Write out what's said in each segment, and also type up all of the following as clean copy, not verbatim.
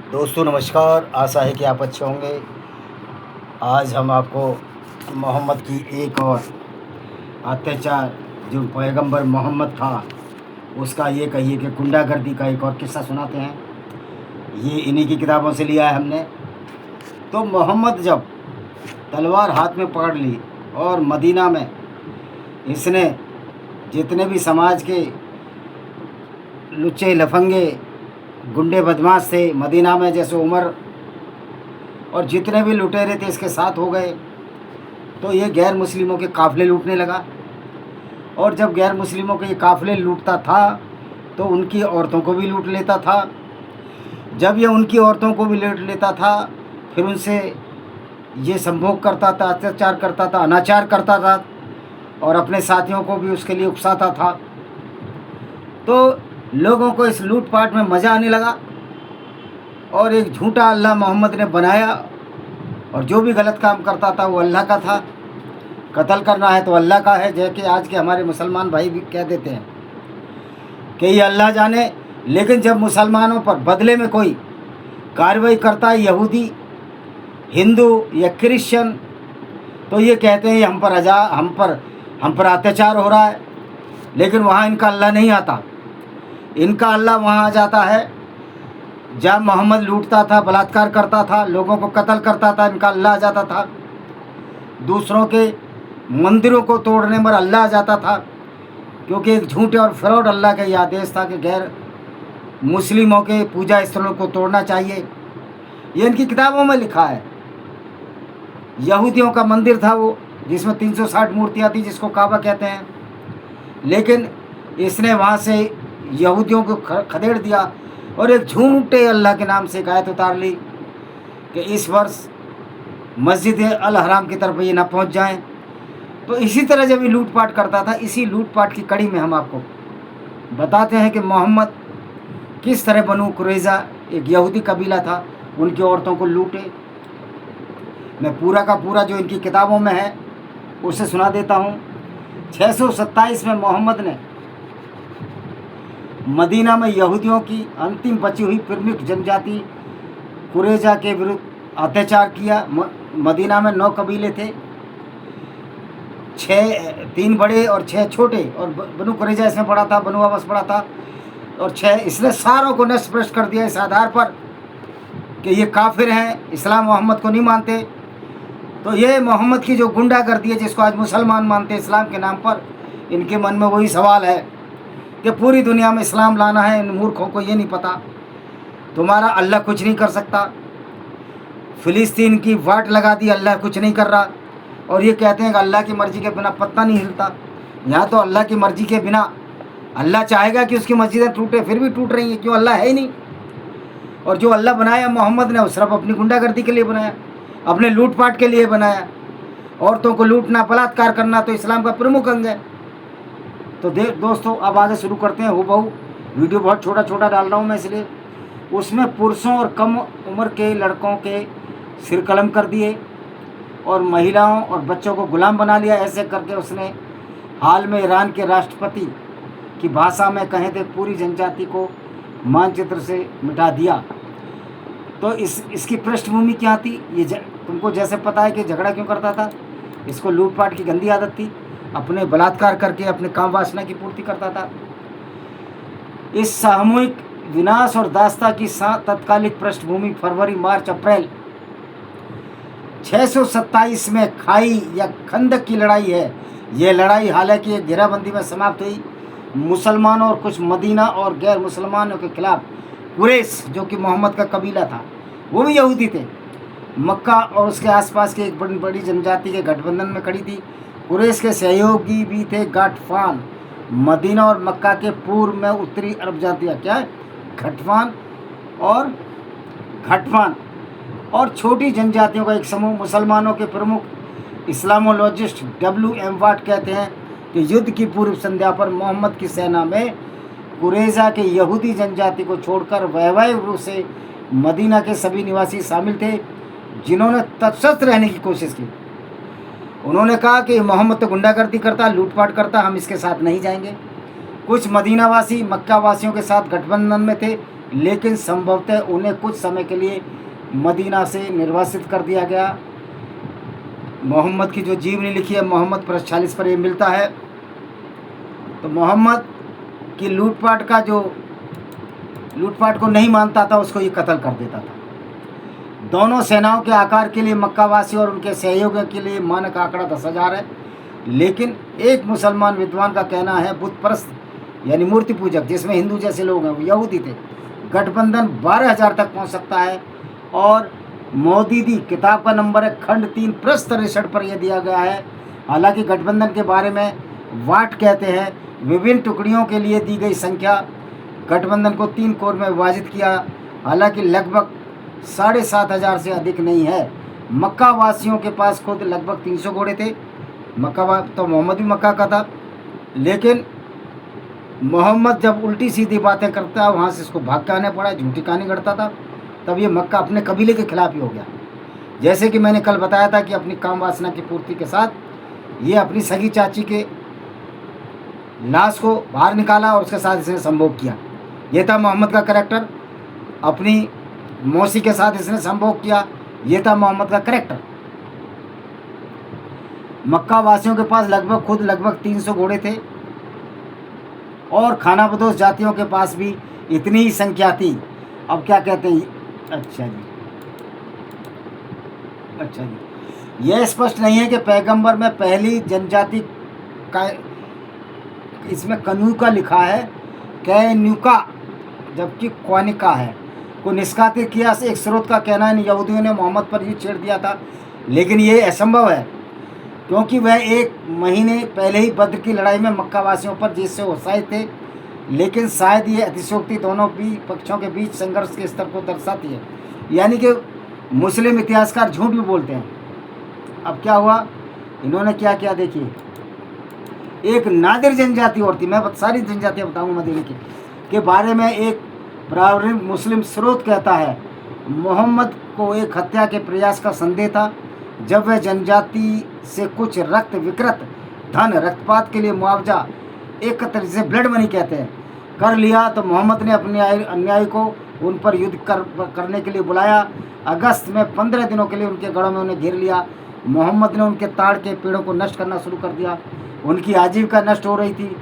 दोस्तों नमस्कार। आशा है कि आप अच्छे होंगे। आज हम आपको मोहम्मद की एक और अत्याचार, जो पैगंबर मोहम्मद था, उसका ये कहिए कि गुंडागर्दी का एक और किस्सा सुनाते हैं। ये इन्हीं की किताबों से लिया है हमने। तो मोहम्मद जब तलवार हाथ में पकड़ ली और मदीना में इसने जितने भी समाज के लुच्चे लफंगे गुंडे बदमाश थे मदीना में, जैसे उमर और जितने भी लुटेरे थे इसके साथ हो गए, तो ये गैर मुस्लिमों के काफ़िले लूटने लगा। और जब गैर मुस्लिमों के ये काफ़िले लूटता था तो उनकी औरतों को भी लूट लेता था। जब ये उनकी औरतों को भी लूट लेता था, फिर उनसे ये संभोग करता था, अत्याचार करता था, अनाचार करता था और अपने साथियों को भी उसके लिए उकसाता था। तो लोगों को इस लूटपाट में मज़ा आने लगा और एक झूठा अल्लाह मोहम्मद ने बनाया, और जो भी गलत काम करता था वो अल्लाह का था। कत्ल करना है तो अल्लाह का है, जैसे कि आज के हमारे मुसलमान भाई भी कह देते हैं कि ये अल्लाह जाने। लेकिन जब मुसलमानों पर बदले में कोई कार्रवाई करता है, यहूदी, हिंदू या क्रिश्चियन, तो ये कहते हैं हम पर अत्याचार हो रहा है। लेकिन वहाँ इनका अल्लाह नहीं आता। इनका अल्लाह वहाँ आ जाता है जब मोहम्मद लूटता था, बलात्कार करता था, लोगों को कत्ल करता था, इनका अल्लाह आ जाता था। दूसरों के मंदिरों को तोड़ने पर अल्लाह आ जाता था, क्योंकि एक झूठे और फ्रॉड अल्लाह का यह आदेश था कि गैर मुस्लिमों के पूजा स्थलों को तोड़ना चाहिए। ये इनकी किताबों में लिखा है। यहूदियों का मंदिर था वो, जिसमें 360 मूर्तियाँ थी, जिसको काबा कहते हैं। लेकिन इसने वहाँ से यहूदियों को खदेड़ दिया और एक झूठे अल्लाह के नाम से एक आयत उतार ली कि इस वर्ष मस्जिद अल हराम की तरफ ये ना पहुँच जाएं। तो इसी तरह जब ये लूटपाट करता था, इसी लूटपाट की कड़ी में हम आपको बताते हैं कि मोहम्मद किस तरह बनु कुरैज़ा, एक यहूदी कबीला था, उनकी औरतों को लूटे। मैं पूरा का पूरा जो इनकी किताबों में है उसे सुना देता हूँ। 627 में मोहम्मद ने मदीना में यहूदियों की अंतिम बची हुई प्रमुख जनजाति कुरैज़ा के विरुद्ध अत्याचार किया। मदीना में 9 कबीले थे, 3 बड़े और 6 छोटे, और बनु कुरैज़ा इसमें पड़ा था, बनु अब्बास पड़ा था, और 6 इसने सारों को नष्ट भ्रष्ट कर दिया इस आधार पर कि ये काफिर हैं, इस्लाम मोहम्मद को नहीं मानते। तो ये मोहम्मद की जो गुंडागर्दी है, जिसको आज मुसलमान मानते हैं इस्लाम के नाम पर, इनके मन में वही सवाल है कि पूरी दुनिया में इस्लाम लाना है। इन मूर्खों को ये नहीं पता तुम्हारा अल्लाह कुछ नहीं कर सकता। फ़िलिस्तीन की वाट लगा दी, अल्लाह कुछ नहीं कर रहा, और ये कहते हैं कि अल्लाह की मर्ज़ी के बिना पत्ता नहीं हिलता। यहाँ तो अल्लाह की मर्ज़ी के बिना अल्लाह चाहेगा कि उसकी मस्जिदें टूटे, फिर भी टूट रही हैं। क्यों? अल्लाह है ही नहीं। और जो अल्लाह बनाया मोहम्मद ने, वो सिर्फ अपनी गुंडागर्दी के लिए बनाया, अपने लूटपाट के लिए बनाया। औरतों को लूटना, बलात्कार करना तो इस्लाम का प्रमुख अंग है। तो दोस्तों, अब आगे शुरू करते हैं। हूबहू वीडियो बहुत छोटा छोटा डाल रहा हूँ मैं, इसलिए उसमें पुरुषों और कम उम्र के लड़कों के सिर कलम कर दिए और महिलाओं और बच्चों को गुलाम बना लिया। ऐसे करके उसने हाल में ईरान के राष्ट्रपति की भाषा में कहें तो पूरी जनजाति को मानचित्र से मिटा दिया। तो इसकी पृष्ठभूमि क्या थी? तुमको जैसे पता है कि झगड़ा क्यों करता था, इसको लूटपाट की गंदी आदत थी, अपने बलात्कार करके अपने काम वासना की पूर्ति करता था। इस सामूहिक विनाश और दास्ता की तत्कालिक पृष्ठभूमि फरवरी, मार्च, अप्रैल 627 में खाई या खंदक की लड़ाई है। ये लड़ाई हालांकि एक घेराबंदी में समाप्त हुई। मुसलमानों और कुछ मदीना और गैर मुसलमानों के खिलाफ कुरैश, जो कि मोहम्मद का कबीला था, वो भी यहूदी थे, मक्का और उसके आसपास के एक बड़ी जनजाति के गठबंधन में खड़ी थी। कुरैश के सहयोगी भी थे गठफान। मदीना और मक्का के पूर्व में उत्तरी अरब जातियाँ, क्या है, घटफान और छोटी जनजातियों का एक समूह। मुसलमानों के प्रमुख इस्लामोलॉजिस्ट W.M. वाट कहते हैं कि युद्ध की पूर्व संध्या पर मोहम्मद की सेना में कुरैज़ा के यहूदी जनजाति को छोड़कर वैवाहिक रूप से मदीना के सभी निवासी शामिल थे, जिन्होंने तटस्थ रहने की कोशिश की। उन्होंने कहा कि मोहम्मद तो गुंडागर्दी करता, लूटपाट करता, हम इसके साथ नहीं जाएंगे। कुछ मदीनावासी मक्का वासियों के साथ गठबंधन में थे, लेकिन संभवतः उन्हें कुछ समय के लिए मदीना से निर्वासित कर दिया गया। मोहम्मद की जो जीवनी लिखी है मोहम्मद पर 40 पर ये मिलता है। तो मोहम्मद की लूटपाट को नहीं मानता था, उसको ये कत्ल कर देता था। दोनों सेनाओं के आकार के लिए मक्का वासी और उनके सहयोगियों के लिए मानक आंकड़ा 10,000 है, लेकिन एक मुसलमान विद्वान का कहना है बुत परस्त यानी मूर्ति पूजक, जिसमें हिंदू जैसे लोग हैं, वो यहूदी थे, गठबंधन 12,000 तक पहुंच सकता है। और मौदूदी किताब का नंबर है खंड 3 पृष्ठ 63 पर यह दिया गया है। हालांकि गठबंधन के बारे में वाट कहते हैं विभिन्न टुकड़ियों के लिए दी गई संख्या गठबंधन को 3 कोर में विभाजित किया, हालांकि लगभग 7,500 से अधिक नहीं है। मक्का वासियों के पास खुद लगभग 300 घोड़े थे। तो मोहम्मद भी मक्का का था, लेकिन मोहम्मद जब उल्टी सीधी बातें करता है वहाँ से इसको भाग के आने पड़ा, झूठी कहानी गढ़ता था, तब ये मक्का अपने कबीले के खिलाफ ही हो गया। जैसे कि मैंने कल बताया था कि अपनी काम वासना की पूर्ति के साथ ये अपनी सगी चाची के लाश को बाहर निकाला और उसके साथ इसने संभोग किया। ये था मोहम्मद का करैक्टर। अपनी मौसी के साथ इसने संभोग किया, ये था मोहम्मद का करैक्टर। मक्का वासियों के पास लगभग 300 घोड़े थे और खानाबदोश जातियों के पास भी इतनी ही संख्या थी। अब क्या कहते हैं, अच्छा जी, यह स्पष्ट नहीं है कि पैगंबर में पहली जनजाति का, इसमें कन्यूका लिखा है, कैन्यूका जबकि क्वानिका है, को निष्कासित किया। एक स्रोत का कहना है यहूदियों ने मोहम्मद पर ही छेड़ दिया था, लेकिन ये असंभव है क्योंकि वह 1 महीने पहले ही बद्र की लड़ाई में मक्का वासियों पर जीत से उत्साहित थे। लेकिन शायद ये अतिशयोक्ति दोनों भी पक्षों के बीच संघर्ष के स्तर को दर्शाती है, यानी कि मुस्लिम इतिहासकार झूठ भी बोलते हैं। अब क्या हुआ, इन्होंने क्या किया देखिए, एक नादिर जनजाति और थी, मैं सारी जनजातियाँ बताऊँगा मदीने के बारे में। एक प्रारंभिक मुस्लिम स्रोत कहता है मोहम्मद को एक हत्या के प्रयास का संदेह था। जब वह जनजाति से कुछ रक्त विकृत धन रक्तपात के लिए मुआवजा, एक तरह से ब्लड मनी कहते हैं, कर लिया, तो मोहम्मद ने अपने अनुयायी को उन पर युद्ध करने के लिए बुलाया। अगस्त में 15 दिनों के लिए उनके गढ़ों में उन्हें घेर लिया। मोहम्मद ने उनके ताड़ के पेड़ों को नष्ट करना शुरू कर दिया। उनकी आजीविका नष्ट हो रही थी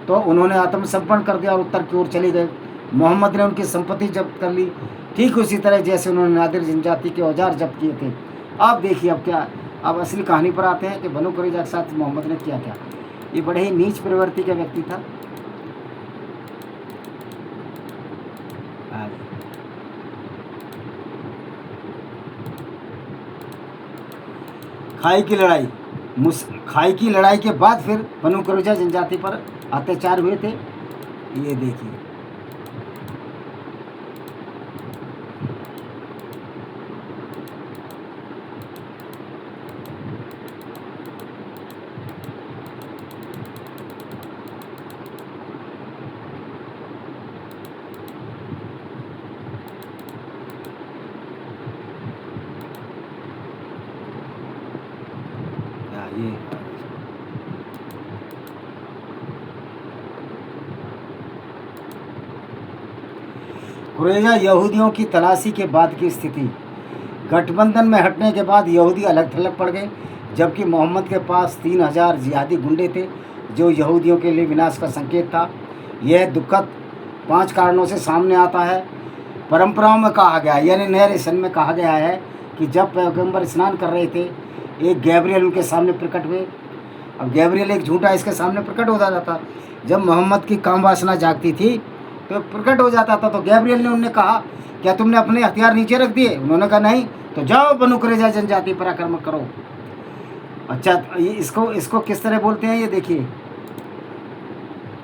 तो उन्होंने आत्मसमर्पण कर दिया और उत्तर की ओर चले गए। मोहम्मद ने उनकी संपत्ति जब्त कर ली, ठीक उसी तरह जैसे उन्होंने नादिर जनजाति के औजार जब्त किए थे। अब देखिए अब असली कहानी पर आते हैं कि बनु कुरैज़ा के साथ मोहम्मद ने किया क्या। ये बड़े ही नीच प्रवृत्ति का व्यक्ति था। खाई की लड़ाई के बाद फिर बनु कुरैज़ा जनजाति पर अत्याचार हुए थे। ये देखिए, ये कुरैज़ा यहूदियों की तलाशी के बाद की स्थिति। गठबंधन में हटने के बाद यहूदी अलग थलग पड़ गए, जबकि मोहम्मद के पास 3,000 जिहादी गुंडे थे जो यहूदियों के लिए विनाश का संकेत था। यह दुखद 5 कारणों से सामने आता है। परंपराओं में कहा गया, यानी नए रिशन में कहा गया है कि जब पैगंबर स्नान कर रहे थे, एक गैब्रियल उनके सामने प्रकट हुए। अब गैब्रियल एक झूठा इसके सामने प्रकट हो जाता था। जब मोहम्मद की काम वासना जागती थी तो प्रकट हो जाता था। तो गैब्रियल ने उन्हें कहा, क्या तुमने अपने हथियार नीचे रख दिए? उन्होंने कहा नहीं। तो जाओ बनु कुरैज़ा जनजाति पर आक्रमण करो। अच्छा, इसको किस तरह बोलते हैं ये देखिए।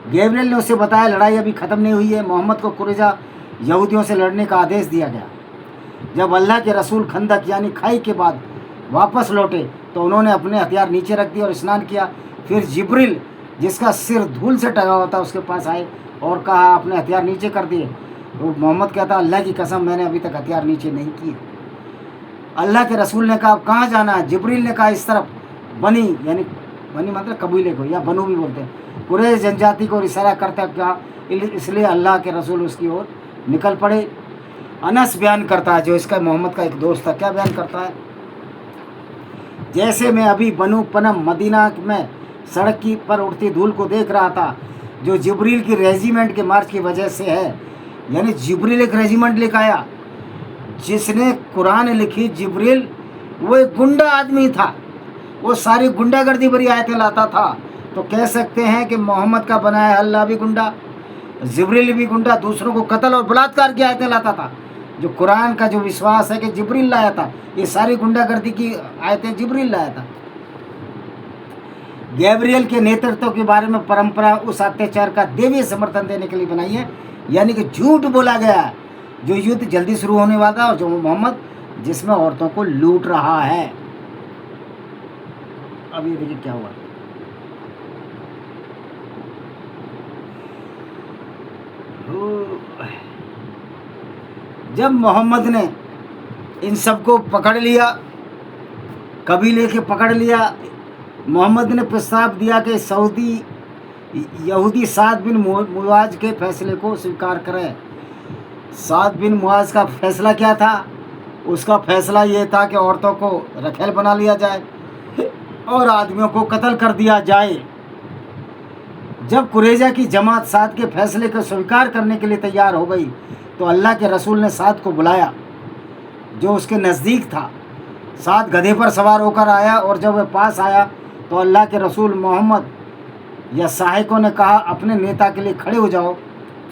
गैब्रियल ने उसे बताया लड़ाई अभी ख़त्म नहीं हुई है। मोहम्मद को कुरैज़ा यहूदियों से लड़ने का आदेश दिया गया। जब अल्लाह के रसूल खंदक यानी खाई के बाद वापस लौटे तो उन्होंने अपने हथियार नीचे रख दिए और स्नान किया। फिर जिब्रील, जिसका सिर धूल से ढका हुआ था, उसके पास आए और कहा अपने हथियार नीचे कर दिए। तो मोहम्मद कहता, अल्लाह की कसम मैंने अभी तक हथियार नीचे नहीं किए। अल्लाह के रसूल ने कहा कहाँ जाना है? जिब्रील ने कहा इस तरफ। बनी यानी बनी मतलब कबीले को, या बनु भी बोलते हैं, कुरैश जनजाति को इशारा करता कहा, इसलिए अल्लाह के रसूल उसकी ओर निकल पड़े। अनस बयान करता है, जो इसका मोहम्मद का एक दोस्त था, क्या बयान करता है, जैसे मैं अभी बनु पनम मदीना में सड़क की पर उड़ती धूल को देख रहा था, जो जिब्रील की रेजिमेंट के मार्च की वजह से है। यानी जिब्रील एक रेजिमेंट लेकर आया, जिसने कुरान लिखी जिब्रील वो एक गुंडा आदमी था, वो सारी गुंडागर्दी भरी आयतें लाता था। तो कह सकते हैं कि मोहम्मद का बनाया अल्लाह भी गुंडा, जिब्रील भी गुंडा, दूसरों को कत्ल और बलात्कार की आयतें लाता था। जो कुरान का जो विश्वास है कि जिब्रील लाया था, ये सारी गुंडागर्दी की आयतें जिब्रील लाया था। गैब्रियल के नेतृत्व के बारे में परंपरा उस अत्याचार का देवीय समर्थन देने के लिए बनाई है। यानी कि झूठ बोला गया है, जो युद्ध जल्दी शुरू होने वाला था और जो मोहम्मद जिसमें औरतों को लूट रहा है। अब ये देखिए क्या हुआ। जब मोहम्मद ने इन सबको पकड़ लिया, कबीले के पकड़ लिया, मोहम्मद ने प्रस्ताव दिया कि सऊदी यहूदी साद बिन मुआज के फैसले को स्वीकार करें। साद बिन मुआज का फैसला क्या था? उसका फैसला ये था कि औरतों को रखेल बना लिया जाए और आदमियों को कत्ल कर दिया जाए। जब कुरैजा की जमात साद के फैसले को स्वीकार करने के लिए तैयार हो गई, तो अल्लाह के रसूल ने साद को बुलाया, जो उसके नज़दीक था। साद गधे पर सवार होकर आया, और जब वह पास आया तो अल्लाह के रसूल मोहम्मद या सहायकों ने कहा, अपने नेता के लिए खड़े हो जाओ।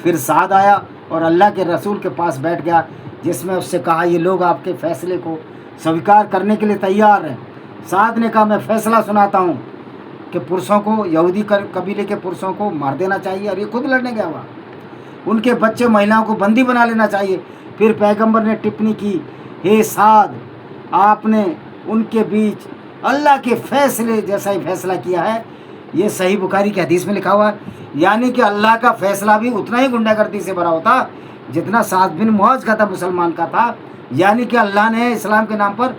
फिर साद आया और अल्लाह के रसूल के पास बैठ गया, जिसमें उससे कहा, ये लोग आपके फैसले को स्वीकार करने के लिए तैयार हैं। साद ने कहा, मैं फैसला सुनाता हूँ कि पुरुषों को, यहूदी कबीले के पुरुषों को मार देना चाहिए, और ये खुद लड़ने गया हुआ। उनके बच्चे महिलाओं को बंदी बना लेना चाहिए। फिर पैगंबर ने टिप्पणी की, हे साद, आपने उनके बीच अल्लाह के फैसले जैसा ही फैसला किया है। ये सही बुखारी के हदीस में लिखा हुआ है। यानी कि अल्लाह का फैसला भी उतना ही गुंडागर्दी से भरा होता जितना साद बिन मुआज का था, मुसलमान का था। यानी कि अल्लाह ने इस्लाम के नाम पर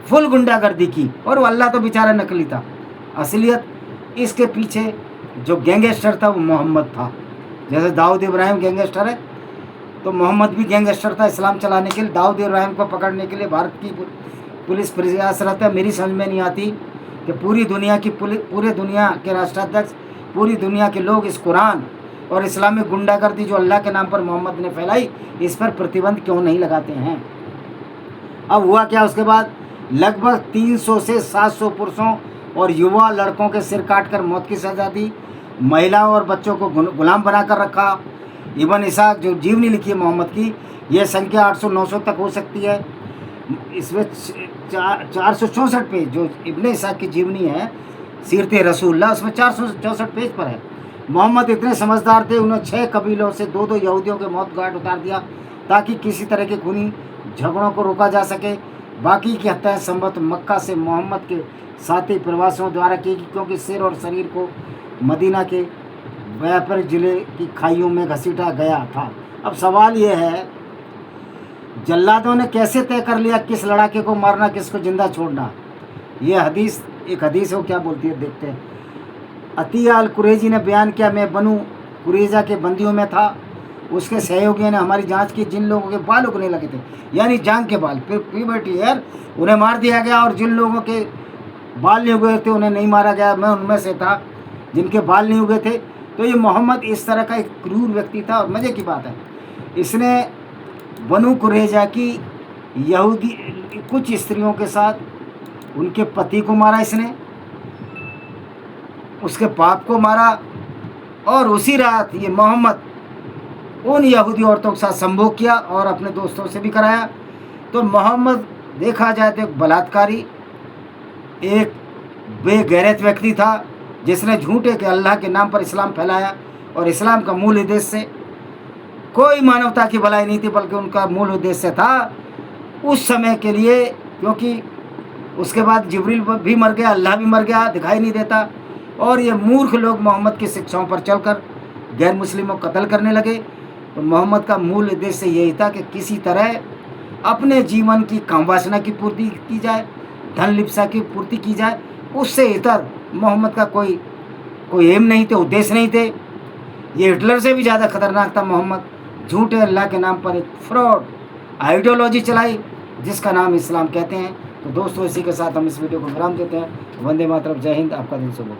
फुल गुंडागर्दी की, और वो अल्लाह तो बेचारा नकली था। असलियत इसके पीछे जो गैंगस्टर था वो मोहम्मद था। जैसे दाऊद इब्राहिम गैंगस्टर है, तो मोहम्मद भी गैंगस्टर था। इस्लाम चलाने के लिए, दाऊद इब्राहिम को पकड़ने के लिए भारत की पुलिस प्रयासरत है। मेरी समझ में नहीं आती कि पूरी दुनिया की पूरे दुनिया के राष्ट्राध्यक्ष, पूरी दुनिया के लोग इस कुरान और इस्लामिक गुंडागर्दी जो अल्लाह के नाम पर मोहम्मद ने फैलाई, इस पर प्रतिबंध क्यों नहीं लगाते हैं। अब हुआ क्या? उसके बाद लगभग 300 से 700 पुरुषों और युवा लड़कों के सिर काटकर मौत की सजा दी। महिलाओं और बच्चों को गुलाम बनाकर रखा। इब्न इसाक जो जीवनी लिखी है मोहम्मद की, यह संख्या 800-900 तक हो सकती है। इसमें 464 पेज जो इब्न इसाक की जीवनी है, सीरत रसूलुल्लाह, उसमें 464 पेज पर है। मोहम्मद इतने समझदार थे, उन्होंने 6 कबीलों से 2-2 यहूदियों के मौत घाट उतार दिया, ताकि किसी तरह के खूनी झगड़ों को रोका जा सके। बाकी की हत्याएं संभवतः मक्का से मोहम्मद के साथी प्रवासियों द्वारा की गई, क्योंकि सिर और शरीर को मदीना के व्यापार जिले की खाइयों में घसीटा गया था। अब सवाल ये है, जल्लादों ने कैसे तय कर लिया किस लड़ाके को मारना, किसको जिंदा छोड़ना? ये हदीस, एक हदीस है, वो क्या बोलती है, देखते हैं। अतिया अल कुरैजी ने बयान किया, मैं बनु कुरैजा के बंदियों में था। उसके सहयोगियों ने हमारी जांच की, जिन लोगों के बाल उगने लगे थे, यानी जांग के बाल, फिर प्यूबर्टी हेयर, उन्हें मार दिया गया, और जिन लोगों के बाल नहीं उगे थे उन्हें नहीं मारा गया। मैं उनमें से था जिनके बाल नहीं उगे थे। तो ये मोहम्मद इस तरह का एक क्रूर व्यक्ति था। और मज़े की बात है, इसने बनु कुरैजा की यहूदी कुछ स्त्रियों के साथ उनके पति को मारा, इसने उसके बाप को मारा, और उसी रात ये मोहम्मद उन यहूदी औरतों के साथ संभोग किया और अपने दोस्तों से भी कराया। तो मोहम्मद देखा जाए तो एक बलात्कारी, एक बेगैरत व्यक्ति था, जिसने झूठे के अल्लाह के नाम पर इस्लाम फैलाया, और इस्लाम का मूल उद्देश्य से कोई मानवता की भलाई नहीं थी, बल्कि उनका मूल उद्देश्य था उस समय के लिए, क्योंकि उसके बाद जिब्रील भी मर गया, अल्लाह भी मर गया, दिखाई नहीं देता, और ये मूर्ख लोग मोहम्मद की शिक्षाओं पर चलकर गैर मुस्लिमों को कत्ल करने लगे। तो मोहम्मद का मूल उद्देश्य यही था कि किसी तरह अपने जीवन की कामवासना की पूर्ति की जाए, धन लिप्सा की पूर्ति की जाए। उससे इतर मोहम्मद का कोई एम नहीं थे, उद्देश्य नहीं थे। ये हिटलर से भी ज़्यादा खतरनाक था मोहम्मद। झूठे अल्लाह के नाम पर एक फ्रॉड आइडियोलॉजी चलाई जिसका नाम इस्लाम कहते हैं। तो दोस्तों इसी के साथ हम इस वीडियो को विराम देते हैं। वंदे मातरम, जय हिंद, आपका दिन शुभ हो।